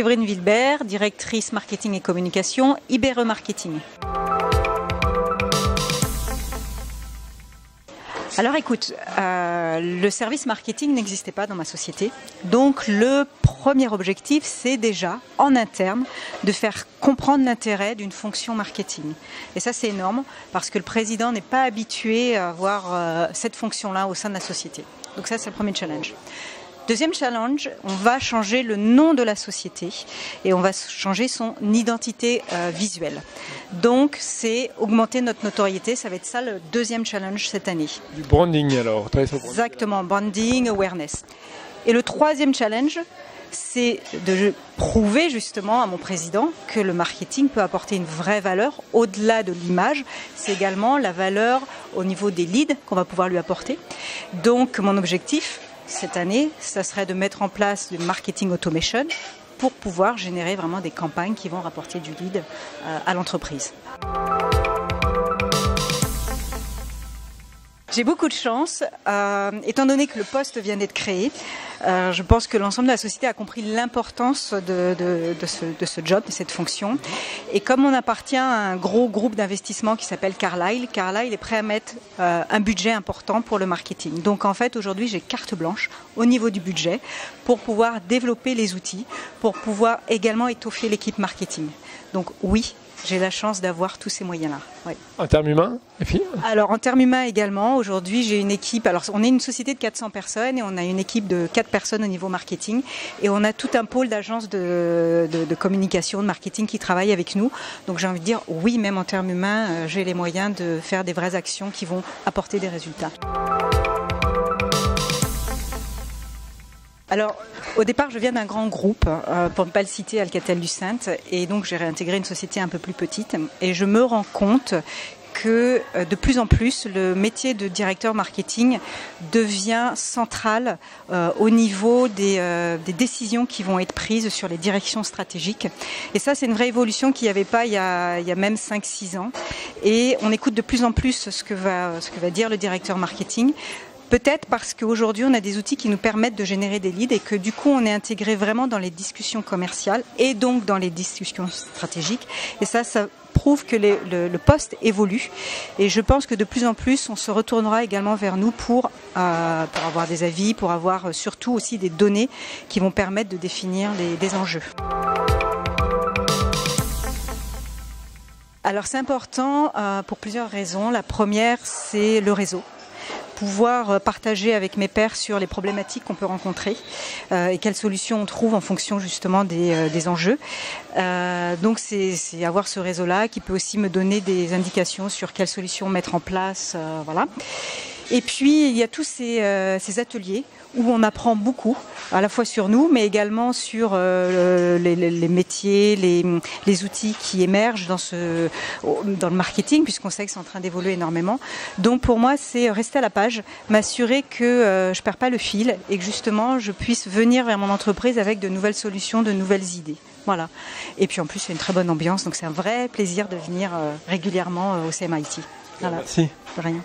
Séverine Wilbert, directrice marketing et communication, Ibere Marketing. Alors écoute, le service marketing n'existait pas dans ma société. Donc le premier objectif, c'est déjà, en interne, de faire comprendre l'intérêt d'une fonction marketing. Et ça, c'est énorme, parce que le président n'est pas habitué à avoir cette fonction-là au sein de la société. Donc ça, c'est le premier challenge. Deuxième challenge, on va changer le nom de la société et on va changer son identité visuelle. Donc, c'est augmenter notre notoriété. Ça va être ça le deuxième challenge cette année. Du branding alors, très sur branding. Exactement, branding, awareness. Et le troisième challenge, c'est de prouver justement à mon président que le marketing peut apporter une vraie valeur au-delà de l'image. C'est également la valeur au niveau des leads qu'on va pouvoir lui apporter. Donc, mon objectif cette année, ça serait de mettre en place le marketing automation pour pouvoir générer vraiment des campagnes qui vont rapporter du lead à l'entreprise. J'ai beaucoup de chance, étant donné que le poste vient d'être créé. Je pense que l'ensemble de la société a compris l'importance de ce job, de cette fonction. Et comme on appartient à un gros groupe d'investissement qui s'appelle Carlyle, Carlyle est prêt à mettre un budget important pour le marketing. Donc en fait, aujourd'hui, j'ai carte blanche au niveau du budget pour pouvoir développer les outils, pour pouvoir également étoffer l'équipe marketing. Donc oui, j'ai la chance d'avoir tous ces moyens-là. Ouais. En termes humains, et puis Alors, en termes humains également, aujourd'hui, j'ai une équipe. Alors, on est une société de 400 personnes et on a une équipe de 4 personnes au niveau marketing. Et on a tout un pôle d'agences de communication, de marketing qui travaillent avec nous. Donc, j'ai envie de dire, oui, même en termes humains, j'ai les moyens de faire des vraies actions qui vont apporter des résultats. Alors, au départ, je viens d'un grand groupe, pour ne pas le citer, Alcatel-Lucent, et donc j'ai réintégré une société un peu plus petite. Et je me rends compte que de plus en plus, le métier de directeur marketing devient central au niveau des décisions qui vont être prises sur les directions stratégiques. Et ça, c'est une vraie évolution qu'il n'y avait pas il y a même 5-6 ans. Et on écoute de plus en plus ce que va dire le directeur marketing. Peut-être parce qu'aujourd'hui, on a des outils qui nous permettent de générer des leads et que du coup, on est intégré vraiment dans les discussions commerciales et donc dans les discussions stratégiques. Et ça prouve que le poste évolue. Et je pense que de plus en plus, on se retournera également vers nous pour avoir des avis, pour avoir surtout aussi des données qui vont permettre de définir des enjeux. Alors, c'est important pour plusieurs raisons. La première, c'est le réseau. Pouvoir partager avec mes pairs sur les problématiques qu'on peut rencontrer et quelles solutions on trouve en fonction justement des enjeux. Donc c'est avoir ce réseau-là qui peut aussi me donner des indications sur quelles solutions mettre en place. Voilà. Et puis il y a tous ces ateliers où on apprend beaucoup, à la fois sur nous, mais également sur les métiers, les outils qui émergent dans le marketing, puisqu'on sait que c'est en train d'évoluer énormément. Donc pour moi, c'est rester à la page, m'assurer que je ne perds pas le fil et que justement, je puisse venir vers mon entreprise avec de nouvelles solutions, de nouvelles idées. Voilà. Et puis en plus, c'est une très bonne ambiance, donc c'est un vrai plaisir de venir régulièrement au CMIT. Voilà. Merci. De rien.